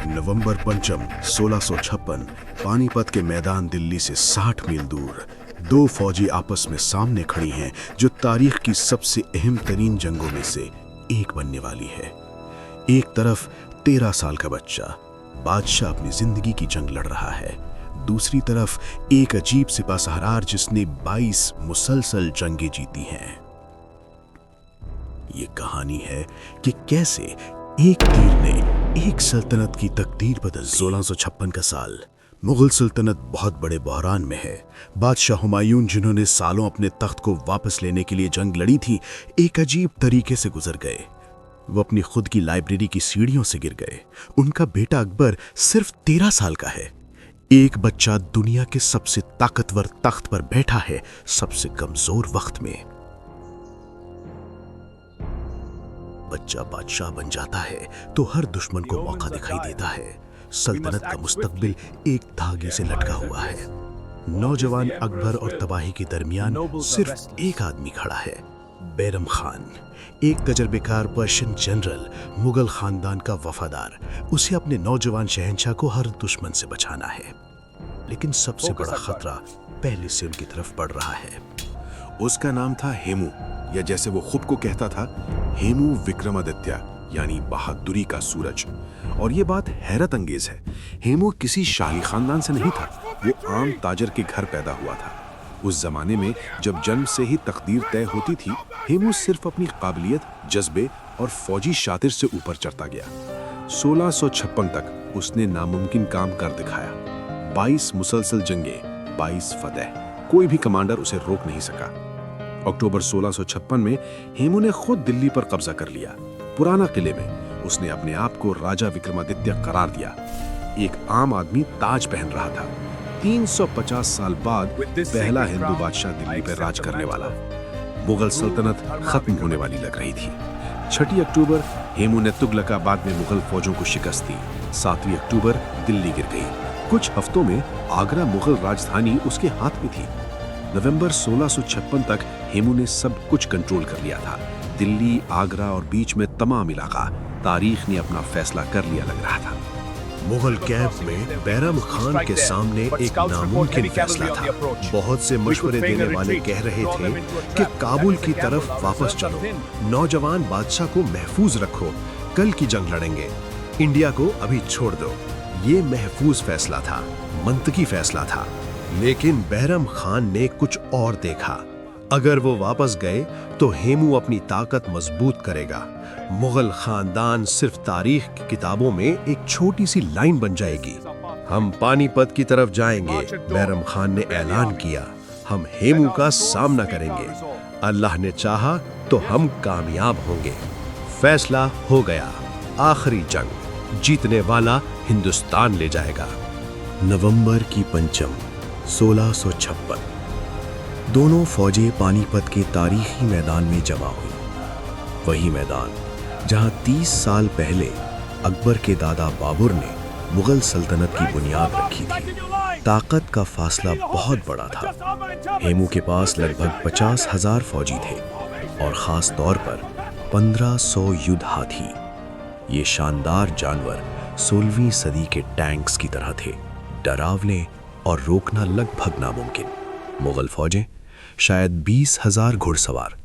नवंबर पंचम 1656 पानीपत के मैदान दिल्ली से 60 मील दूर दो फौजी आपस में सामने खड़ी हैं जो तारीख की सबसे अहम तरीन जंगों में से एक बनने वाली है। एक तरफ 13 साल का बच्चा बादशाह अपनी जिंदगी की जंग लड़ रहा है, दूसरी तरफ एक अजीब सिपा सहरार जिसने 22 मुसलसल जंगें जीती हैं। ये कहानी है कि कैसे एक तीर ने एक सल्तनत की तकदीर बदल दी। 1656 का साल मुगल सल्तनत बहुत बड़े बहरान में है। बादशाह हुमायूं जिन्होंने सालों अपने तख्त को वापस लेने के लिए जंग लड़ी थी, एक अजीब तरीके से गुजर गए। वो अपनी खुद की लाइब्रेरी की सीढ़ियों से गिर गए। उनका बेटा अकबर सिर्फ 13 साल का है। एक बच्चा दुनिया के सबसे ताकतवर तख्त पर बैठा है, सबसे कमजोर वक्त में। बच्चा बादशाह बन जाता है तो हर दुश्मन को मौका दिखाई देता है। सल्तनत का मुस्तकबिल एक धागे से लटका हुआ है। नौजवान अकबर और तबाही के दरमियान सिर्फ एक आदमी खड़ा है, बैरम खान, एक तजर्बेकार पर्शियन जनरल, मुगल खानदान का वफादार। उसे अपने नौजवान शहंशाह को हर दुश्मन से बचाना है, लेकिन सबसे बड़ा खतरा पहले से उनकी तरफ बढ़ रहा है। उसका नाम था हेमू, या जैसे वो खुद को कहता था, हेमू विक्रमादित्य, यानी बहादुरी का सूरज। और ये बात हैरत अंगेज है, हेमू किसी शाही खानदान से नहीं था, वो आम ताजर के घर पैदा हुआ था। उस जमाने में जब जन्म से ही तकदीर तय होती थी, हेमू सिर्फ अपनी काबिलियत, जज्बे और फौजी शातिर से ऊपर चढ़ता गया। 1656 तक उसने नामुमकिन काम कर दिखाया। 22 मुसलसल जंगें, 22 फतेह, कोई भी कमांडर उसे रोक नहीं सका। अक्टूबर 1656 में हेमू ने खुद दिल्ली पर कब्जा कर लिया। पुराना किले में उसने अपने आप को राजा विक्रमादित्य करार दिया। एक आम आदमी ताज पहन रहा था। 350 साल बाद पहला हिंदू बादशाह दिल्ली पर राज करने वाला। मुगल सल्तनत खत्म होने वाली लग रही थी। 6 अक्टूबर हेमू ने तुगलकाबाद में मुगल फौजों को शिकस्त दी। 7 अक्टूबर दिल्ली गिर गई। कुछ हफ्तों में आगरा मुगल राजधानी उसके हाथ में थी। नवंबर 1656 तक हेमू ने सब कुछ कंट्रोल कर लिया था। दिल्ली, आगरा और बीच में तमाम इलाका। तारीख ने अपना फैसला कर लिया लग रहा था। मुगल कैंप में बैरम खान के सामने एक नामुमकिन फैसला था। बहुत से मशवरे देने वाले कह रहे थे कि काबुल की तरफ वापस चलो, नौजवान बादशाह को महफूज रखो, कल की जंग लड़ेंगे, इंडिया को अभी छोड़ दो। ये महफूज फैसला था, मंतकी फैसला था। लेकिन बैरम खान ने कुछ और देखा। अगर वो वापस गए तो हेमू अपनी ताकत मजबूत करेगा। मुगल खानदान सिर्फ तारीख की किताबों में एक छोटी सी लाइन बन जाएगी। हम पानीपत की तरफ जाएंगे, बैरम खान ने ऐलान किया। हम हेमू का सामना करेंगे। अल्लाह ने चाहा तो हम कामयाब होंगे। फैसला हो गया। आखिरी जंग जीतने वाला हिंदुस्तान ले जाएगा। नवंबर की पंचम 1656 दोनों फौजें पानीपत के तारीखी मैदान में जमा हुई। वही मैदान जहां 30 साल पहले अकबर के दादा बाबर ने मुगल सल्तनत की बुनियाद रखी थी। ताकत का फासला बहुत बड़ा था। हेमू के पास लगभग 50,000 फौजी थे और खास तौर पर 1500 युद्ध हाथी। ये शानदार जानवर 16वीं सदी के टैंक्स की तरह थे, डरावने और रोकना लगभग नामुमकिन। मुगल फौजें शायद 20,000 घुड़सवार,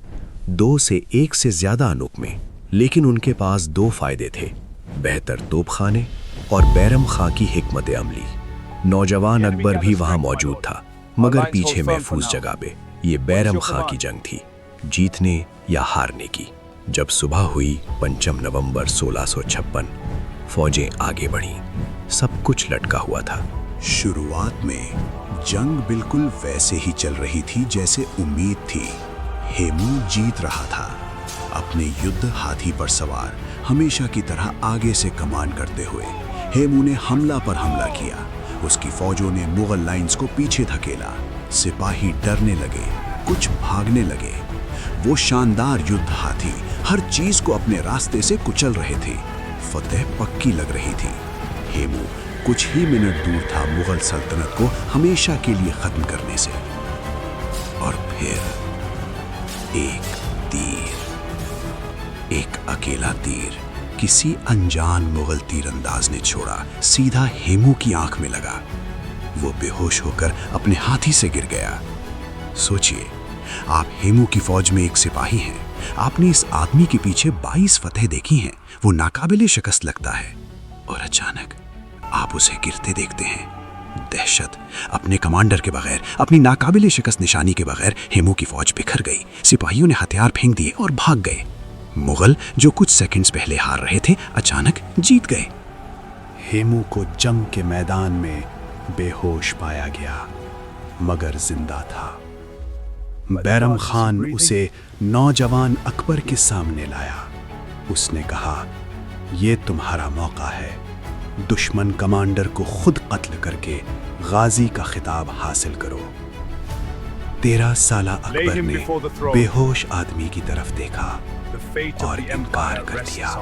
2 से 1 से ज्यादा अनूप में, लेकिन उनके पास 2 फायदे थे, बेहतर तोपखाने और बैरम खां की हिकमत अमली। नौजवान अकबर भी वहां मौजूद था, मगर पीछे महफूज जगह पे। ये बैरम खां की जंग थी, जीतने या हारने की। जब सुबह हुई पंचम नवंबर 1656, फौजें आगे बढ़ीं। सब कुछ लटका हुआ था। शुरुआत में जंग बिल्कुल वैसे ही चल रही थी जैसे उम्मीद थी। हेमू जीत रहा था, अपने युद्ध हाथी पर सवार, हमेशा की तरह आगे से कमान करते हुए। हेमू ने हमला पर हमला किया। उसकी फौजों ने मुगल लाइंस को पीछे धकेला। सिपाही डरने लगे, कुछ भागने लगे। वो शानदार युद्ध हाथी हर चीज को अपने रास्ते से कुचल रहे थे। फतेह पक्की लग रही थी। हेमू कुछ ही मिनट दूर था मुगल सल्तनत को हमेशा के लिए खत्म करने से। और फिर एक तीर, एक अकेला तीर किसी अनजान मुगल तीरंदाज ने छोड़ा, सीधा हेमू की आंख में लगा। वो बेहोश होकर अपने हाथी से गिर गया। सोचिए, आप हेमू की फौज में एक सिपाही हैं। आपने इस आदमी के पीछे 22 फतेह देखी हैं। वो नाकाबिले शिकस्त लगता है और अचानक आप उसे गिरते देखते हैं। दहशत, अपने कमांडर के बगैर, अपनी नाकाबिले शिकस्त निशानी के बगैर हेमू की फौज बिखर गई। सिपाहियों ने हथियार फेंक दिए और भाग गए। मुगल जो कुछ सेकंड्स पहले हार रहे थे, अचानक जीत गए। हेमू को जंग के मैदान में बेहोश पाया गया, मगर जिंदा था। बैरम खान उसे नौजवान अकबर के सामने लाया। उसने कहा, ये तुम्हारा मौका है। दुश्मन कमांडर को खुद कत्ल करके गाजी का खिताब हासिल करो। 13 साला अकबर ने बेहोश आदमी की तरफ देखा और इनकार कर दिया।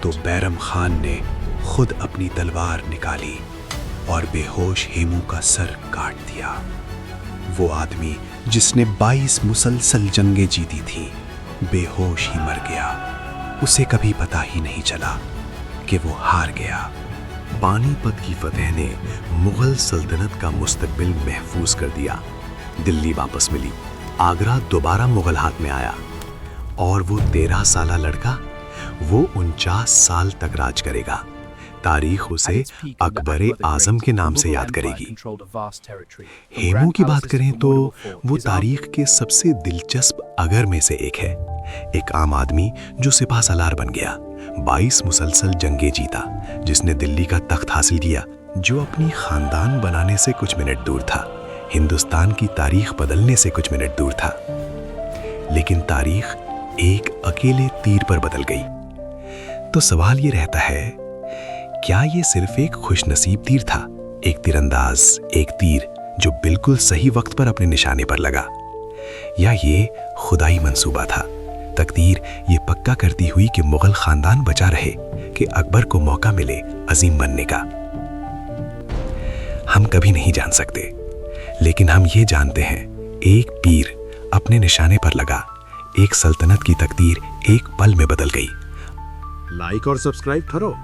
तो बैरम खान ने खुद अपनी तलवार निकाली और बेहोश हेमू का सर काट दिया। वो आदमी जिसने 22 मुसलसल जंगें जीती थी, बेहोश ही मर गया। उसे कभी पता ही नहीं चला कि वो हार गया। पानीपत की फतेह ने मुगल सल्तनत का मुस्तकबिल महफूज कर दिया। दिल्ली वापस मिली, आगरा दोबारा मुगल हाथ में आया और वो 13 साला लड़का, वो 49 साल तक राज करेगा। तारीख उसे अकबर आजम के नाम से याद करेगी। हेमू की बात करें तो वो तारीख के सबसे दिलचस्प अगर में से एक है। एक आम आदमी जो सिपा सलार बन गया, 22 मुसलसल जंगें जीता, जिसने दिल्ली का तख्त हासिल किया, जो अपनी खानदान बनाने से कुछ मिनट दूर था, हिंदुस्तान की तारीख बदलने से कुछ मिनट दूर था। लेकिन तारीख एक अकेले तीर पर बदल गई। तो सवाल ये रहता है, क्या ये सिर्फ एक खुशनसीब तीर था? एक तीरंदाज, एक तीर जो बिल्कुल सही वक्त पर अपने निशाने पर लगा, या ये खुदाई मंसूबा था? तकदीर ये पक्का करती हुई कि मुगल खानदान बचा रहे, कि अकबर को मौका मिले अजीम बनने का। हम कभी नहीं जान सकते, लेकिन हम ये जानते हैं, एक पीर अपने निशाने पर लगा, एक सल्तनत की तकदीर एक पल में बदल गई। लाइक और सब्सक्राइब करो।